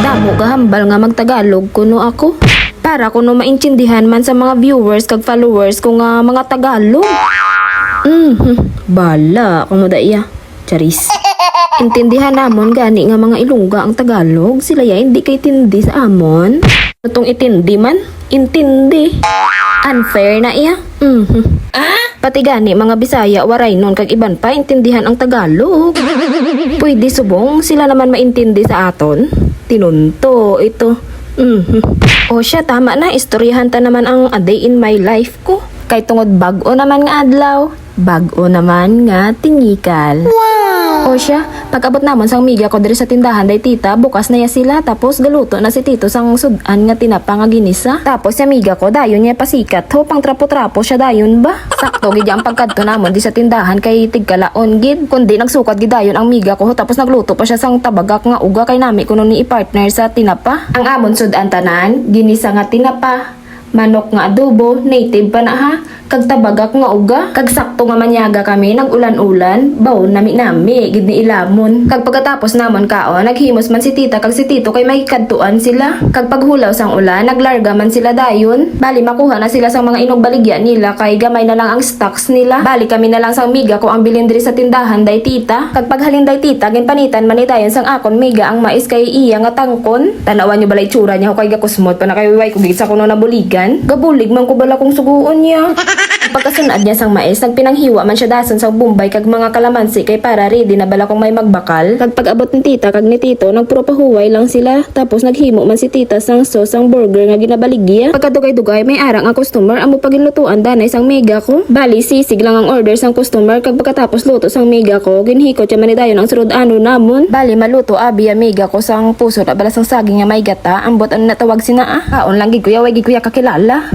Namo gahambal nga magtagalog kuno ako. Para kuno maintindihan man sa mga viewers kag followers ko nga mga Tagalog. Bala kung iya. Charis. Intindihan namon gani nga mga Ilongga ang Tagalog. Sila ya hindi kay tindi sa amon. Itong itindi man, intindi. Unfair na iya. Pati gani mga Bisaya waray nun kag iban pa intindihan ang Tagalog. Pwede subong sila naman maintindi sa aton. Tinunto ito. O siya tama na istoryahan ta naman ang a day in my life ko. Kay tungod bag-o naman nga adlaw, bag-o naman nga tingikal. O siya, pag-abot namon sang miga ko diri sa tindahan day tita, bukas na ya sila tapos galuto na si tito sang sudan nga tinapa nga ginisa. Tapos ya miga ko dayon niya pasikat ho pang trapo-trapo siya dayon ba. Sakto gid ang pagkadto namon di sa tindahan kay tigkalaon gid. Kundi nagsukat gid dayon ang miga ko ho tapos nagluto pa siya sang tabagak nga uga kay nami kuno ni i-partner sa tinapa. Ang amon sudan tanan, ginisa nga tinapa. Manok nga adobo, native pa na ha. Kag tabagak nga uga. Kag sakto nga manyaga kami, nag-ulan-ulan. Baon nami-nami, gid ni ilamon. Kag pagkatapos namon kaon, naghimos man si tita kag si tito kay may kadtuan sila. Kag paghulaw sang ulan, naglarga man sila dayon. Bali makuha na sila sang mga inog baligya nila kay gamay na lang ang stocks nila. Bali kami na lang sang miga ko ang bilin diri sa tindahan day tita. Kag paghalin day tita, ginpanitan man ni dayon sang akon miga ang mais kay iya nga tangkon. Tanawan niyo balay tsura niya kay gakusmot pa na kay way ko gid sa kuno na buligan. Gabulig man ko bala kung suguon niya. Pagkasunod niya sang mais, nagpinanghiwa man siya dason sang Bombay kag mga kalamansi kay para ready na bala kung may magbakal. Kag pag-abot ni tita kag ni tito, nagpuro-pahuway lang sila. Tapos naghimo man si tita sang sauce sang burger nga ginabaligya. Pagkadugay-dugay may arang ang customer amo paginlutuan danay sang mega ko. Bali sisig lang ang order sang customer kag pagkatapos luto sang mega ko, ginhikot siya man ni dayon ang surod ano namon. Bali maluto abi ang mega ko sang puso na bala sang saging nga may gata. Ambot ano natawag sina Kaon lang gid kuya way gid kuya kakilala.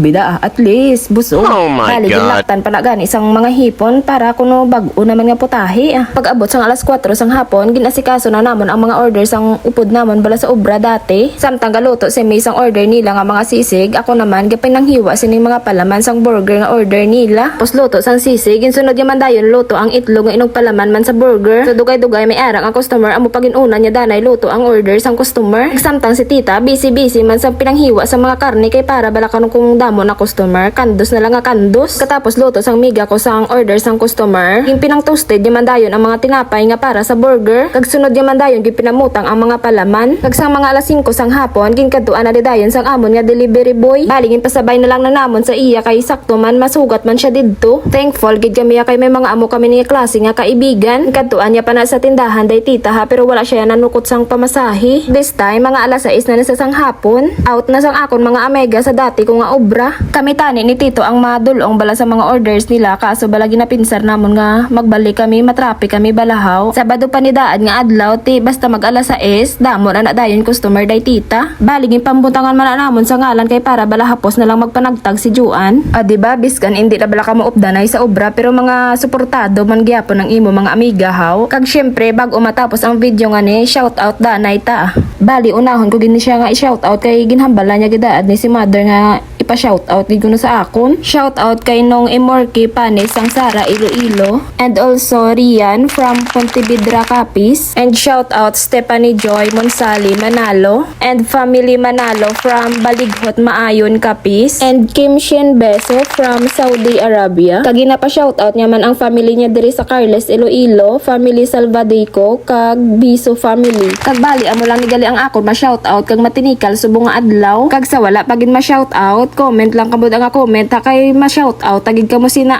Bida at least busog. Oh my Bali, God. ginlaktan pa na gani isang mga hipon para kuno bag-o naman nga putahe. Pag-abot sang alas 4 sang hapon, ginasikaso na namon ang mga order sang upod namon bala sa obra dati. Samtang galuto si May sang order nila nga mga sisig, ako naman gapinanghiwa sining mga palaman sang burger nga order nila. Tapos luto sang sisig, ginsunod yaman dayon luto ang itlog nga inog palaman man sa burger. So dugay-dugay may arang ang customer amo paginuna niya danay luto ang order sang customer. Samtang si tita busy man sa pinanghiwa sa mga karne kay para bala kanong kung damo na customer, kandos na lang nga kandos. Katapos luto sang miga ko sang order sang customer, yung pinang toasted yaman dayon ang mga tinapay nga para sa burger. Kag sunod yaman dayon pinamutang ang mga palaman. Kag sang mga alas 5 sang hapon, ginkaduan na di dayon sang amon nga delivery boy. Bali pasabay na lang na namon sa iya kay sakto man masugat man siya didto. Thankful gid kami kay may mga amo kami ni klase nga kaibigan. Kaduan niya pa na sa tindahan day tita ha, pero wala siya nanukot sang pamasahe. This time mga alas 6 na sa sang hapon, out na sang akon mga amega sa dati ko nga obra. Kami tani ni tito ang madulong bala sa mga orders nila kaso bala ginapinsar namon nga magbalik kami matrapik kami balahaw. Sabado pa ni daad nga adlaw ti basta mag alas 6 damon ana dayon customer day tita. Bali gin pambuntangan man na namon sa ngalan kay para bala hapos na lang magpanagtag si Juan. Diba biskan hindi na bala ka maupdanay sa obra pero mga suportado man gyapon ang imo mga amiga haw. Kag syempre bag matapos ang video nga ni shout out danay ta. Bali unahon ko gini siya nga i-shout out kay ginhambala niya gidaad ni si mother nga ipa-shoutout gid ko na sa akon. Shoutout kay Nong Emorque Panes sang Sara Iloilo and also Rian from Pontevedra Capiz, and shoutout Stephanie Joy Monsali Manalo and family Manalo from Balighot Maayon Capiz, and Kim Shen Beso from Saudi Arabia. Kag ginapa-shoutout niya man ang family niya diri sa Carles Iloilo, family Salvadeco kag Biso family. Kag bali amo lang ni gali ang akon ma-shoutout kag matinikal subong nga adlaw. Kag sa wala pagin ma-shoutout, comment lang kabud ang comment ha kay ma-shoutout tagid kamo sina